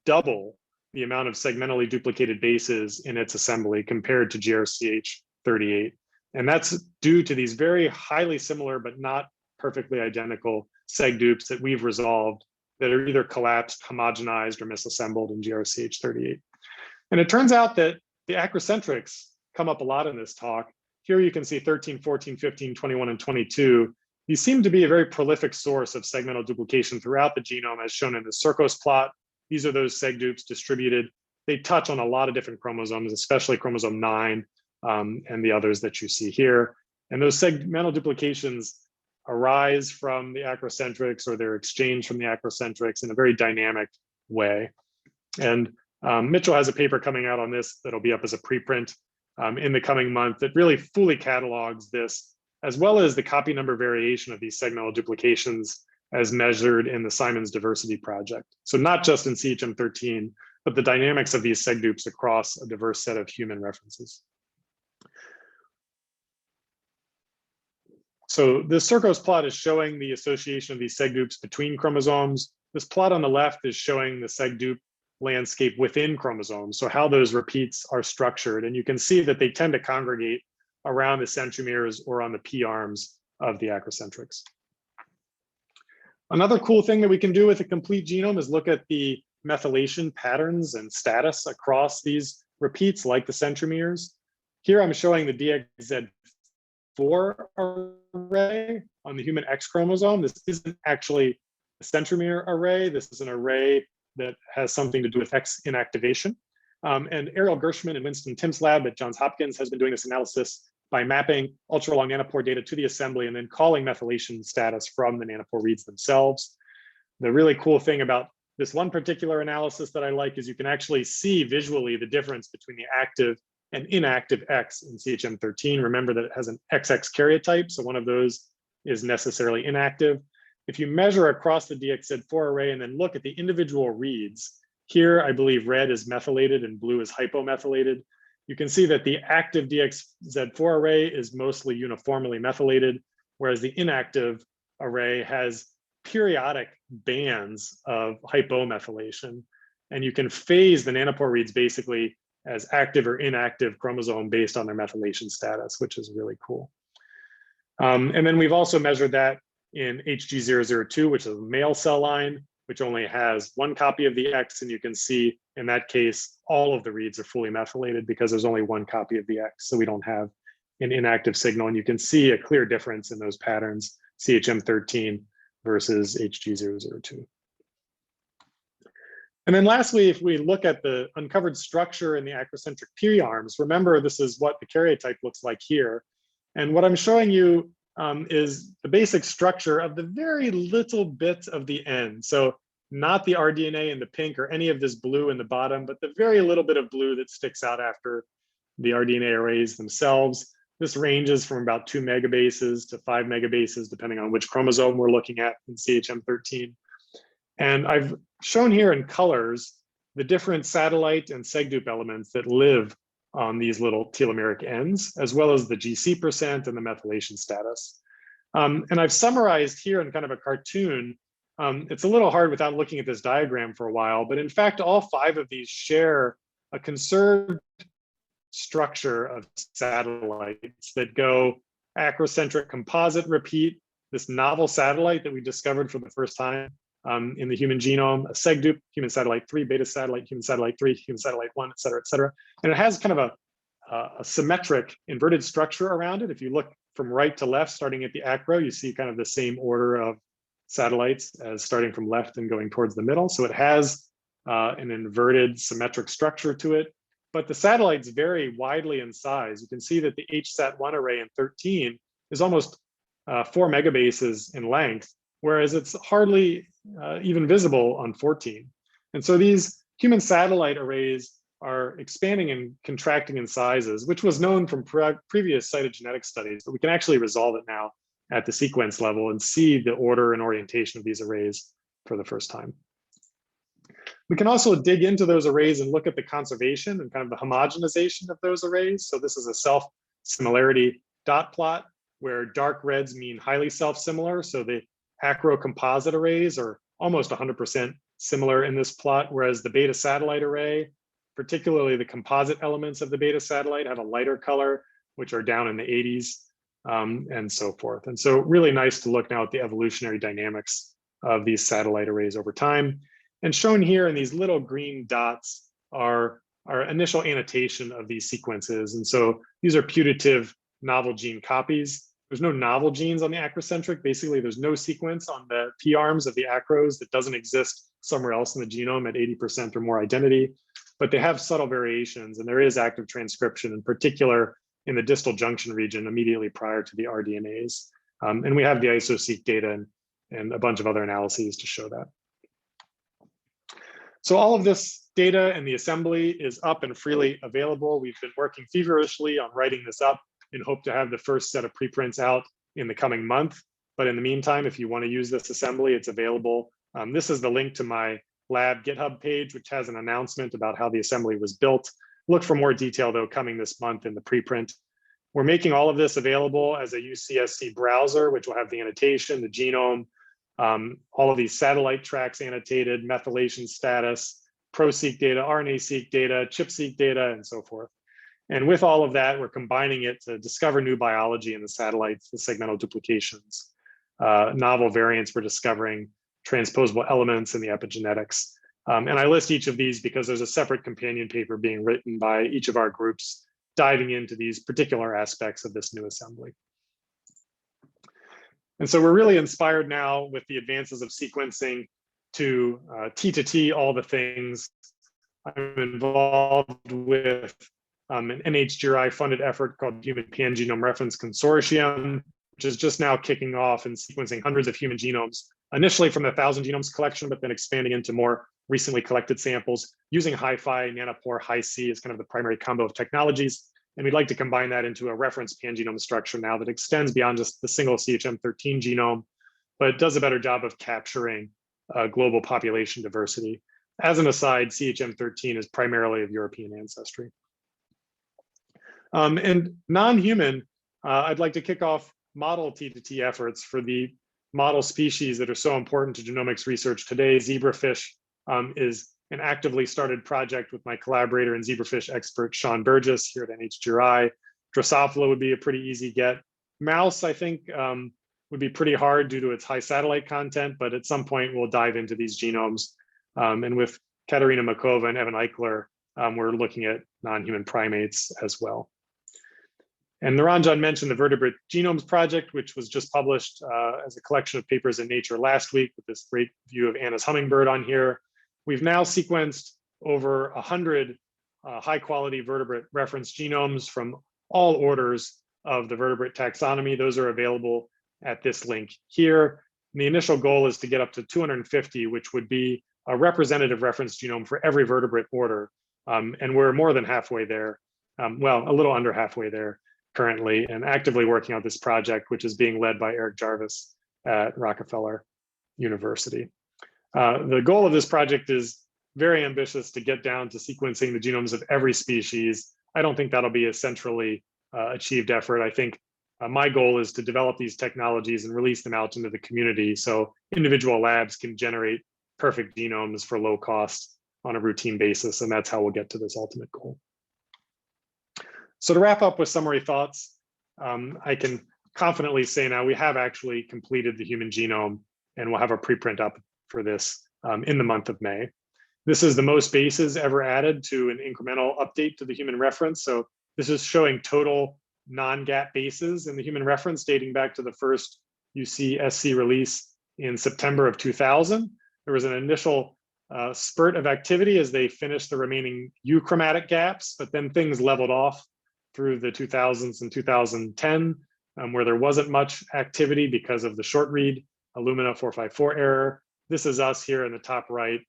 double the amount of segmentally duplicated bases in its assembly compared to GRCH38. And that's due to these very highly similar but not perfectly identical seg dupes that we've resolved that are either collapsed, homogenized, or misassembled in GRCH38. And it turns out that the acrocentrics come up a lot in this talk. Here you can see 13, 14, 15, 21, and 22. These seem to be a very prolific source of segmental duplication throughout the genome, as shown in the Circos plot. These are those seg dupes distributed. They touch on a lot of different chromosomes, especially chromosome 9 and the others that you see here. And those segmental duplications arise from the acrocentrics, or they're exchanged from the acrocentrics in a very dynamic way. And Mitchell has a paper coming out on this that'll be up as a preprint in the coming month that really fully catalogs this, as well as the copy number variation of these segmental duplications as measured in the Simons Diversity Project. So not just in CHM13, but the dynamics of these seg dupes across a diverse set of human references. So this Circos plot is showing the association of these seg dupes between chromosomes. This plot on the left is showing the seg dupe landscape within chromosomes, so how those repeats are structured. And you can see that they tend to congregate around the centromeres or on the P arms of the acrocentrics. Another cool thing that we can do with a complete genome is look at the methylation patterns and status across these repeats, like the centromeres. Here I'm showing the DXZ4 array on the human X chromosome. This isn't actually a centromere array. This is an array that has something to do with X inactivation. And Ariel Gershman and Winston Tim's lab at Johns Hopkins has been doing this analysis by mapping ultra-long nanopore data to the assembly and then calling methylation status from the nanopore reads themselves. The really cool thing about this one particular analysis that I like is you can actually see visually the difference between the active and inactive X in CHM13. Remember that it has an XX karyotype, so one of those is necessarily inactive. If you measure across the DXZ4 array and then look at the individual reads, here I believe red is methylated and blue is hypomethylated. You can see that the active DXZ4 array is mostly uniformly methylated, whereas the inactive array has periodic bands of hypomethylation. And you can phase the nanopore reads basically as active or inactive chromosome based on their methylation status, which is really cool. And then we've also measured that in HG002, which is a male cell line, which only has one copy of the X. And you can see in that case, all of the reads are fully methylated because there's only one copy of the X. So we don't have an inactive signal. And you can see a clear difference in those patterns, CHM13 versus HG002. And then lastly, if we look at the uncovered structure in the acrocentric P arms, remember this is what the karyotype looks like here. And what I'm showing you is the basic structure of the very little bit of the end. So not the rDNA in the pink or any of this blue in the bottom, but the very little bit of blue that sticks out after the rDNA arrays themselves. This ranges from about 2 megabases to 5 megabases, depending on which chromosome we're looking at in CHM13. And I've shown here in colors the different satellite and segdup elements that live on these little telomeric ends, as well as the GC% and the methylation status. And I've summarized here in kind of a cartoon. It's a little hard without looking at this diagram for a while, but in fact, all 5 of these share a conserved structure of satellites that go acrocentric composite repeat, this novel satellite that we discovered for the first time in the human genome, a segdup, human satellite 3, beta satellite, human satellite 3, human satellite 1, et cetera, et cetera. And it has kind of a symmetric inverted structure around it. If you look from right to left, starting at the acro, you see kind of the same order of satellites as starting from left and going towards the middle. So it has an inverted symmetric structure to it. But the satellites vary widely in size. You can see that the HSAT1 array in 13 is almost 4 megabases in length, whereas it's hardly even visible on 14. And so these human satellite arrays are expanding and contracting in sizes, which was known from previous cytogenetic studies, but we can actually resolve it now at the sequence level and see the order and orientation of these arrays for the first time. We can also dig into those arrays and look at the conservation and kind of the homogenization of those arrays. So this is a self-similarity dot plot where dark reds mean highly self-similar. So the acro composite arrays are almost 100% similar in this plot, whereas the beta satellite array, particularly the composite elements of the beta satellite, have a lighter color, which are down in the 80s and so forth. And so really nice to look now at the evolutionary dynamics of these satellite arrays over time. And shown here in these little green dots are our initial annotation of these sequences. And so these are putative novel gene copies. There's no novel genes on the acrocentric. Basically, there's no sequence on the P arms of the acros that doesn't exist somewhere else in the genome at 80% or more identity, but they have subtle variations, and there is active transcription, in particular in the distal junction region immediately prior to the rDNAs. And we have the iso-seq data and a bunch of other analyses to show that. So all of this data and the assembly is up and freely available. We've been working feverishly on writing this up and hope to have the first set of preprints out in the coming month. But in the meantime, if you want to use this assembly, it's available. This is the link to my lab GitHub page, which has an announcement about how the assembly was built. Look for more detail, though, coming this month in the preprint. We're making all of this available as a UCSC browser, which will have the annotation, the genome, all of these satellite tracks annotated, methylation status, ProSeq data, RNA-seq data, ChIP-seq data, and so forth. And with all of that, we're combining it to discover new biology in the satellites, the segmental duplications, novel variants we're discovering, transposable elements in the epigenetics. And I list each of these because there's a separate companion paper being written by each of our groups diving into these particular aspects of this new assembly. And so we're really inspired now with the advances of sequencing to T all the things. I'm involved with an NHGRI funded effort called Human Genome Reference Consortium, which is just now kicking off and sequencing hundreds of human genomes, initially from the 1,000 genomes collection, but then expanding into more recently collected samples using HiFi, Nanopore, Hi-C as kind of the primary combo of technologies. And we'd like to combine that into a reference pangenome structure now that extends beyond just the single CHM13 genome, but it does a better job of capturing global population diversity. As an aside, CHM13 is primarily of European ancestry. And non-human, I'd like to kick off model T2T efforts for the model species that are so important to genomics research today. Zebrafish is an actively started project with my collaborator and zebrafish expert, Sean Burgess, here at NHGRI. Drosophila would be a pretty easy get. Mouse, I think, would be pretty hard due to its high satellite content, but at some point we'll dive into these genomes. And with Katerina Makova and Evan Eichler, we're looking at non-human primates as well. And Niranjan mentioned the Vertebrate Genomes project, which was just published as a collection of papers in Nature last week with this great view of Anna's hummingbird on here. We've now sequenced over 100 high quality vertebrate reference genomes from all orders of the vertebrate taxonomy. Those are available at this link here. And the initial goal is to get up to 250, which would be a representative reference genome for every vertebrate order. And we're more than halfway there. Well, a little under halfway there currently, and actively working on this project, which is being led by Eric Jarvis at Rockefeller University. The goal of this project is very ambitious, to get down to sequencing the genomes of every species. I don't think that'll be a centrally achieved effort. I think my goal is to develop these technologies and release them out into the community so individual labs can generate perfect genomes for low cost on a routine basis, and that's how we'll get to this ultimate goal. So to wrap up with summary thoughts, I can confidently say now we have actually completed the human genome, and we'll have a preprint up for this in the month of May. This is the most bases ever added to an incremental update to the human reference. So this is showing total non-gap bases in the human reference dating back to the first UC-SC release in September of 2000. There was an initial spurt of activity as they finished the remaining euchromatic gaps, but then things leveled off through the 2000s and 2010, where there wasn't much activity because of the short read Illumina 454 error. This is us here in the top right,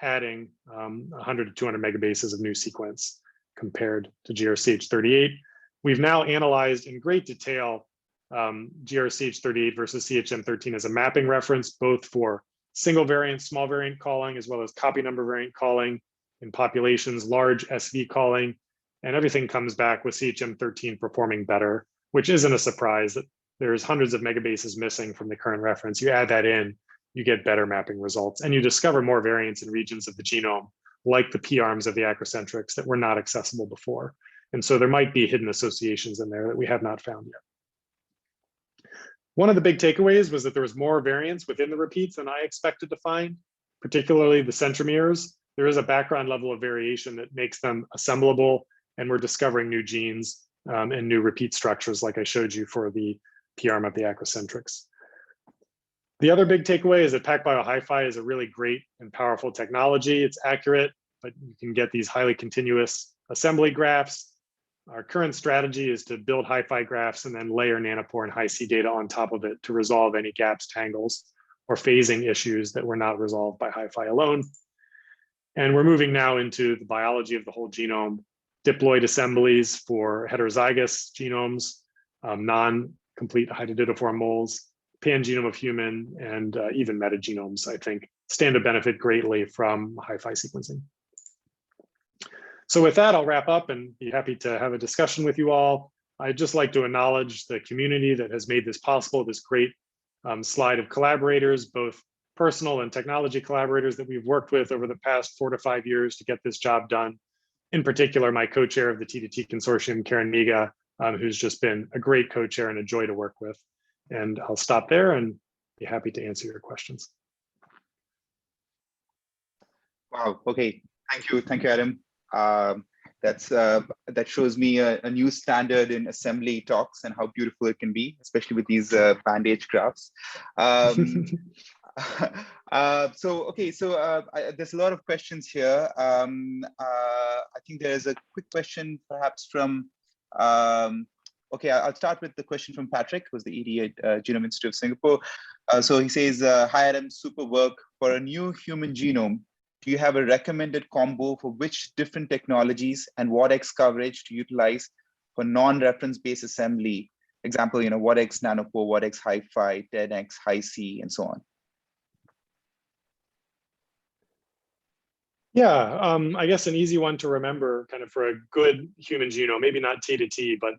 adding 100 to 200 megabases of new sequence compared to GRCH38. We've now analyzed in great detail GRCH38 versus CHM13 as a mapping reference, both for single variant, small variant calling, as well as copy number variant calling in populations, large SV calling, and everything comes back with CHM13 performing better, which isn't a surprise that there's hundreds of megabases missing from the current reference. You add that in, you get better mapping results, and you discover more variants in regions of the genome, like the P-arms of the acrocentrics that were not accessible before. And so there might be hidden associations in there that we have not found yet. One of the big takeaways was that there was more variance within the repeats than I expected to find, particularly the centromeres. There is a background level of variation that makes them assemblable, and we're discovering new genes and new repeat structures like I showed you for the P-arm of the acrocentrics. The other big takeaway is that PacBio HiFi is a really great and powerful technology. It's accurate, but you can get these highly continuous assembly graphs. Our current strategy is to build HiFi graphs and then layer Nanopore and Hi-C data on top of it to resolve any gaps, tangles, or phasing issues that were not resolved by HiFi alone. And we're moving now into the biology of the whole genome, diploid assemblies for heterozygous genomes, non-complete hydatidiform moles, pangenome of human, and even metagenomes, I think, stand to benefit greatly from HiFi sequencing. So with that, I'll wrap up and be happy to have a discussion with you all. I'd just like to acknowledge the community that has made this possible, this great slide of collaborators, both personal and technology collaborators that we've worked with over the past 4 to 5 years to get this job done. In particular, my co-chair of the T2T Consortium, Karen Miga, who's just been a great co-chair and a joy to work with. And I'll stop there and be happy to answer your questions. Wow, okay, thank you, Adam. That shows me a new standard in assembly talks and how beautiful it can be, especially with these bandage graphs. There's a lot of questions here. I think there's a quick question perhaps from, okay, I'll start with the question from Patrick, who's the ED at Genome Institute of Singapore. So he says, hi Adam, super work. For a new human genome, do you have a recommended combo for which different technologies and what X coverage to utilize for non-reference based assembly? Example, what X Nanopore, what X HiFi, 10X Hi-C, and so on. Yeah, I guess an easy one to remember kind of for a good human genome, maybe not T to T, but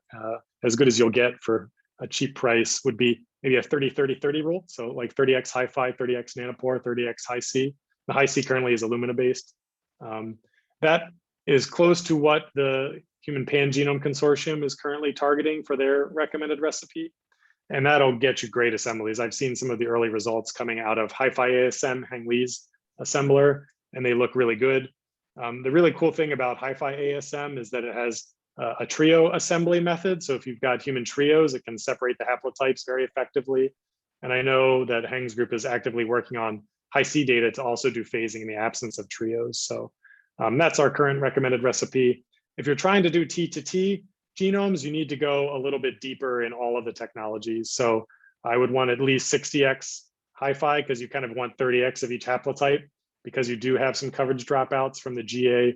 as good as you'll get for a cheap price would be maybe a 30-30-30 rule. So like 30X HiFi, 30X Nanopore, 30X Hi-C. The Hi-C currently is Illumina based. That is close to what the Human Genome Consortium is currently targeting for their recommended recipe. And that'll get you great assemblies. I've seen some of the early results coming out of HiFi ASM, Hang Li's assembler, and they look really good. The really cool thing about HiFi ASM is that it has a trio assembly method. So if you've got human trios, it can separate the haplotypes very effectively. And I know that Heng's group is actively working on Hi-C data to also do phasing in the absence of trios. So that's our current recommended recipe. If you're trying to do T to T genomes, you need to go a little bit deeper in all of the technologies. So I would want at least 60x HiFi because you kind of want 30x of each haplotype because you do have some coverage dropouts from the GA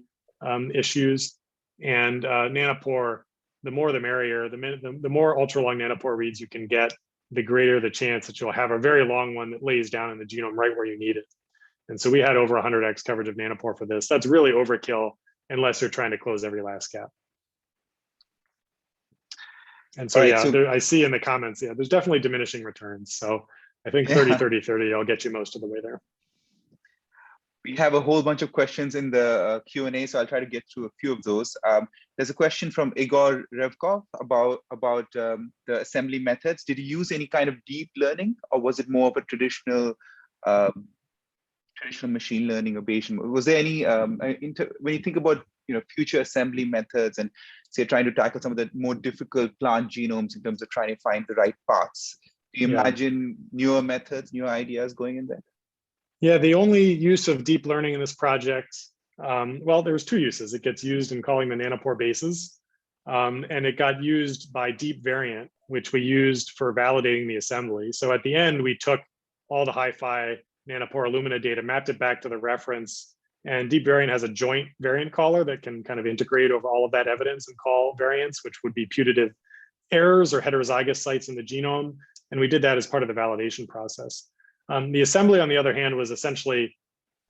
issues. And Nanopore, the more the merrier. The more ultra long Nanopore reads you can get, the greater the chance that you'll have a very long one that lays down in the genome right where you need it. And so we had over 100x coverage of Nanopore for this. That's really overkill unless you're trying to close every last gap. And so, right, yeah, I see in the comments, yeah, there's definitely diminishing returns. So I think 30, 30, 30, I'll get you most of the way there. We have a whole bunch of questions in the Q&A, so I'll try to get through a few of those. There's a question from Igor Revkov about the assembly methods. Did you use any kind of deep learning, or was it more of a traditional machine learning or Bayesian? Was there any when you think about future assembly methods and say trying to tackle some of the more difficult plant genomes in terms of trying to find the right paths? Do you imagine newer methods, newer ideas going in there? Yeah, the only use of deep learning in this project, well, there's two uses. It gets used in calling the nanopore bases, and it got used by deep variant, which we used for validating the assembly. So at the end, we took all the HiFi nanopore Illumina data, mapped it back to the reference, and deep variant has a joint variant caller that can kind of integrate over all of that evidence and call variants, which would be putative errors or heterozygous sites in the genome. And we did that as part of the validation process. The assembly, on the other hand, was essentially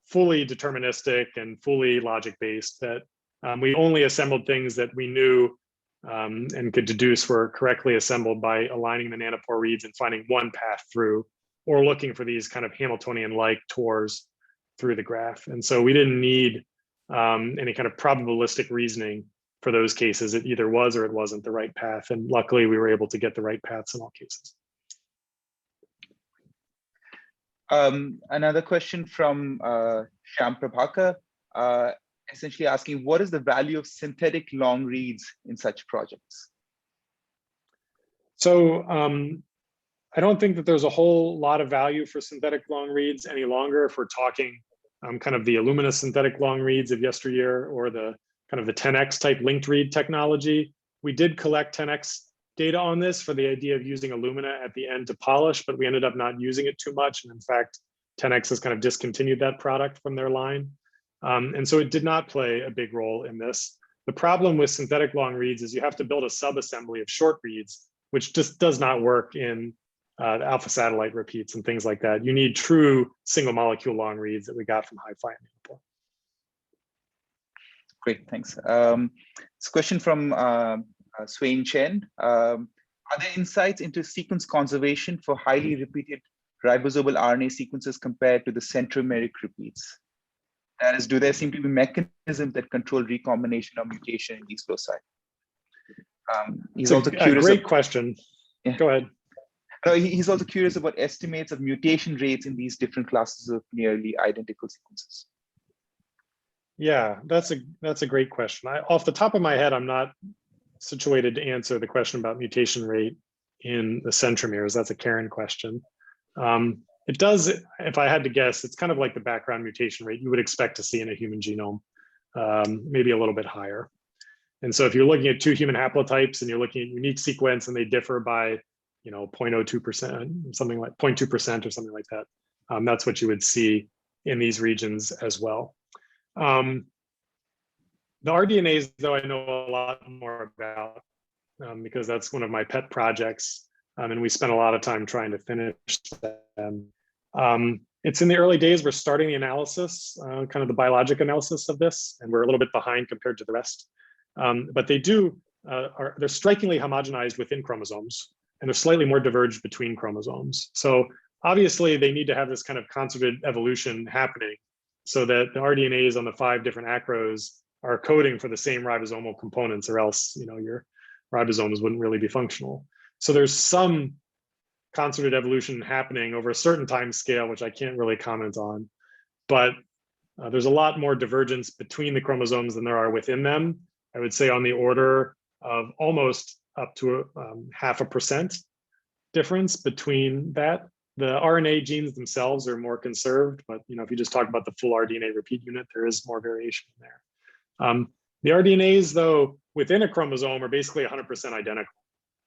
fully deterministic and fully logic-based, that we only assembled things that we knew and could deduce were correctly assembled by aligning the nanopore reads and finding one path through, or looking for these kind of Hamiltonian-like tors through the graph. And so we didn't need any kind of probabilistic reasoning for those cases. It either was or it wasn't the right path. And luckily, we were able to get the right paths in all cases. Another question from Shyam Prabhakar, essentially asking, what is the value of synthetic long reads in such projects? So I don't think that there's a whole lot of value for synthetic long reads any longer if we're talking kind of the Illumina synthetic long reads of yesteryear, or the kind of the 10x type linked read technology. We did collect 10x data on this for the idea of using Illumina at the end to polish, but we ended up not using it too much. And in fact, 10x has kind of discontinued that product from their line. And so it did not play a big role in this. The problem with synthetic long reads is you have to build a sub-assembly of short reads, which just does not work in the alpha satellite repeats and things like that. You need true single molecule long reads that we got from HiFi and Nanopore. Great, thanks. This question from Swain Chen. Are there insights into sequence conservation for highly repeated ribosomal RNA sequences compared to the centromeric repeats? That is, do there seem to be mechanisms that control recombination or mutation in these loci? He's also curious. Great question. Yeah. Go ahead. He's also curious about estimates of mutation rates in these different classes of nearly identical sequences. Yeah, that's a great question. Off the top of my head, I'm not situated to answer the question about mutation rate in the centromeres. That's a Karen question. It does, if I had to guess, it's kind of like the background mutation rate you would expect to see in a human genome, maybe a little bit higher. And so if you're looking at two human haplotypes and you're looking at unique sequence and they differ by 0.02%, something like 0.2% or something like that, that's what you would see in these regions as well. The rDNAs, though, I know a lot more about because that's one of my pet projects, and we spent a lot of time trying to finish them. It's in the early days. We're starting the analysis, kind of the biologic analysis of this, and we're a little bit behind compared to the rest. But they they're strikingly homogenized within chromosomes, and they're slightly more diverged between chromosomes. So obviously, they need to have this kind of concerted evolution happening so that the rDNAs on the 5 different acros are coding for the same ribosomal components, or else your ribosomes wouldn't really be functional. So there's some concerted evolution happening over a certain time scale, which I can't really comment on, but there's a lot more divergence between the chromosomes than there are within them. I would say on the order of almost up to 0.5% difference between that. The RNA genes themselves are more conserved, but if you just talk about the full rDNA repeat unit, there is more variation there. The rDNAs, though, within a chromosome are basically 100% identical.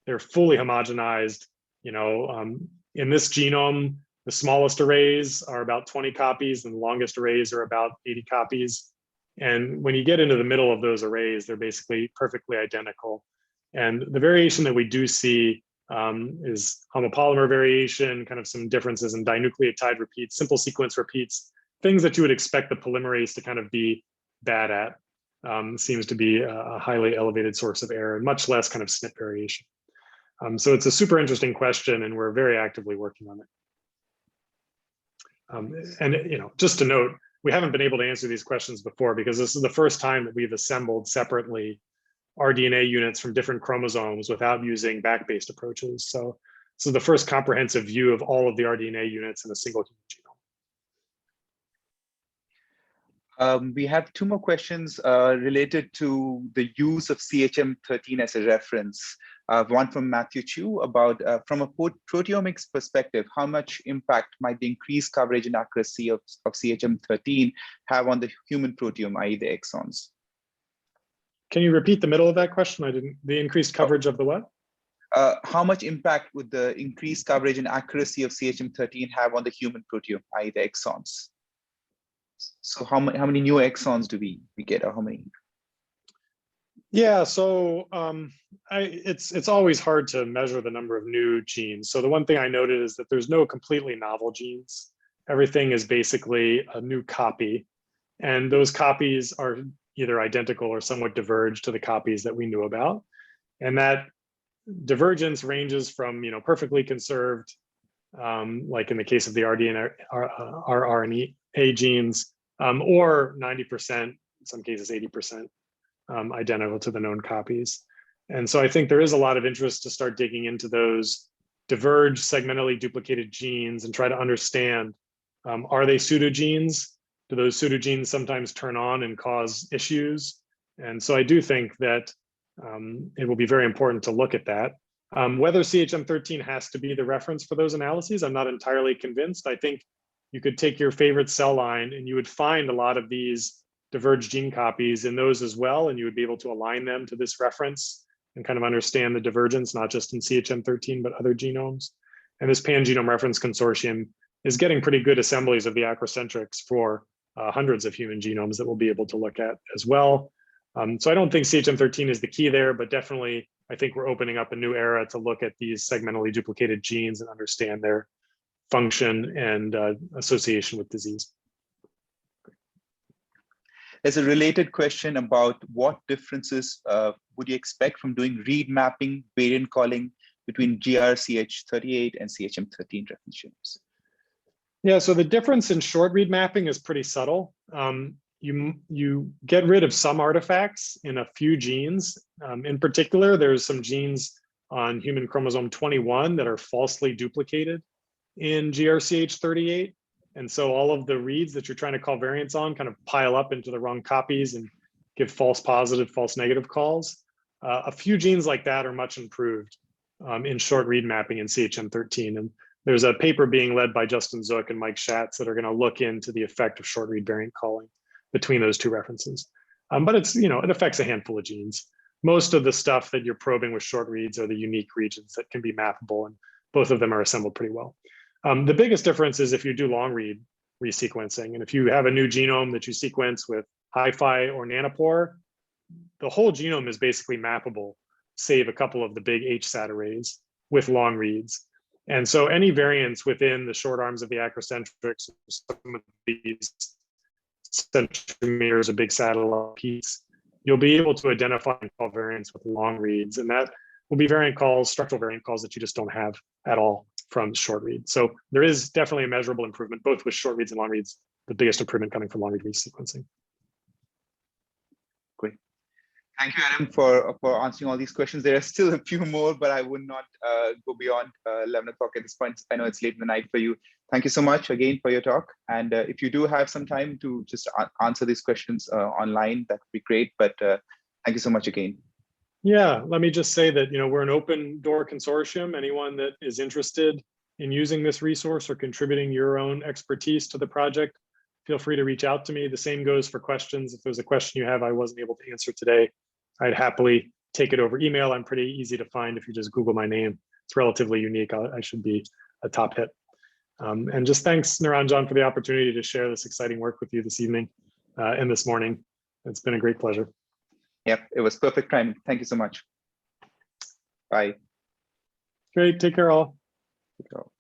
They're fully homogenized. In this genome, the smallest arrays are about 20 copies, and the longest arrays are about 80 copies. And when you get into the middle of those arrays, they're basically perfectly identical. And the variation that we do see is homopolymer variation, kind of some differences in dinucleotide repeats, simple sequence repeats, things that you would expect the polymerase to kind of be bad at. Seems to be a highly elevated source of error, and much less kind of SNP variation. So it's a super interesting question, and we're very actively working on it. And just to note, we haven't been able to answer these questions before because this is the first time that we've assembled separately rDNA units from different chromosomes without using back-based approaches. So this is the first comprehensive view of all of the rDNA units in a single human genome. We have 2 more questions related to the use of CHM13 as a reference. One from Matthew Chu about, from a proteomics perspective, how much impact might the increased coverage and accuracy of CHM13 have on the human proteome, i.e. the exons? Can you repeat the middle of that question? The increased coverage of the what? How much impact would the increased coverage and accuracy of CHM13 have on the human proteome, i.e. the exons? So how many new exons do we get, or how many? Yeah, so it's always hard to measure the number of new genes. So the one thing I noted is that there's no completely novel genes. Everything is basically a new copy, and those copies are either identical or somewhat diverged to the copies that we knew about. And that divergence ranges from perfectly conserved, like in the case of the rRNA genes, or 90%, in some cases 80%, identical to the known copies. And so I think there is a lot of interest to start digging into those diverged, segmentally duplicated genes and try to understand, are they pseudogenes? Do those pseudogenes sometimes turn on and cause issues? And so I do think that it will be very important to look at that. Whether CHM13 has to be the reference for those analyses, I'm not entirely convinced. I think you could take your favorite cell line and you would find a lot of these diverged gene copies in those as well, and you would be able to align them to this reference and kind of understand the divergence, not just in CHM13, but other genomes. And this Pan-Genome Reference Consortium is getting pretty good assemblies of the acrocentrics for hundreds of human genomes that we'll be able to look at as well. So I don't think CHM13 is the key there, but definitely I think we're opening up a new era to look at these segmentally duplicated genes and understand their function and association with disease. There's a related question about what differences would you expect from doing read mapping, variant calling between GRCH38 and CHM13 reference genomes? Yeah, so the difference in short read mapping is pretty subtle. You get rid of some artifacts in a few genes. In particular, there's some genes on human chromosome 21 that are falsely duplicated in GRCH38. And so all of the reads that you're trying to call variants on kind of pile up into the wrong copies and give false positive, false negative calls. A few genes like that are much improved in short read mapping in CHM13. And there's a paper being led by Justin Zook and Mike Schatz that are going to look into the effect of short read variant calling between those two references. But it's, it affects a handful of genes. Most of the stuff that you're probing with short reads are the unique regions that can be mappable, and both of them are assembled pretty well. The biggest difference is if you do long read resequencing, and if you have a new genome that you sequence with HiFi or Nanopore, the whole genome is basically mappable, save a couple of the big HSAT arrays with long reads. And so any variants within the short arms of the acrocentrics, some of these centromeres, a big satellite piece, you'll be able to identify and call variants with long reads. And that will be variant calls, structural variant calls that you just don't have at all from short read. So there is definitely a measurable improvement, both with short reads and long reads, the biggest improvement coming from long read resequencing. Great. Thank you, Adam, for answering all these questions. There are still a few more, but I would not go beyond 11 o'clock at this point. I know it's late in the night for you. Thank you so much again for your talk. And if you do have some time to just answer these questions online, that would be great. But thank you so much again. Yeah, let me just say that, we're an open door consortium. Anyone that is interested in using this resource or contributing your own expertise to the project, feel free to reach out to me. The same goes for questions. If there's a question you have I wasn't able to answer today, I'd happily take it over email. I'm pretty easy to find if you just Google my name. It's relatively unique. I should be a top hit. And just thanks, Niranjan, for the opportunity to share this exciting work with you this evening and this morning. It's been a great pleasure. Yep, it was perfect timing. Thank you so much. Bye. Great, take care all. Take care all.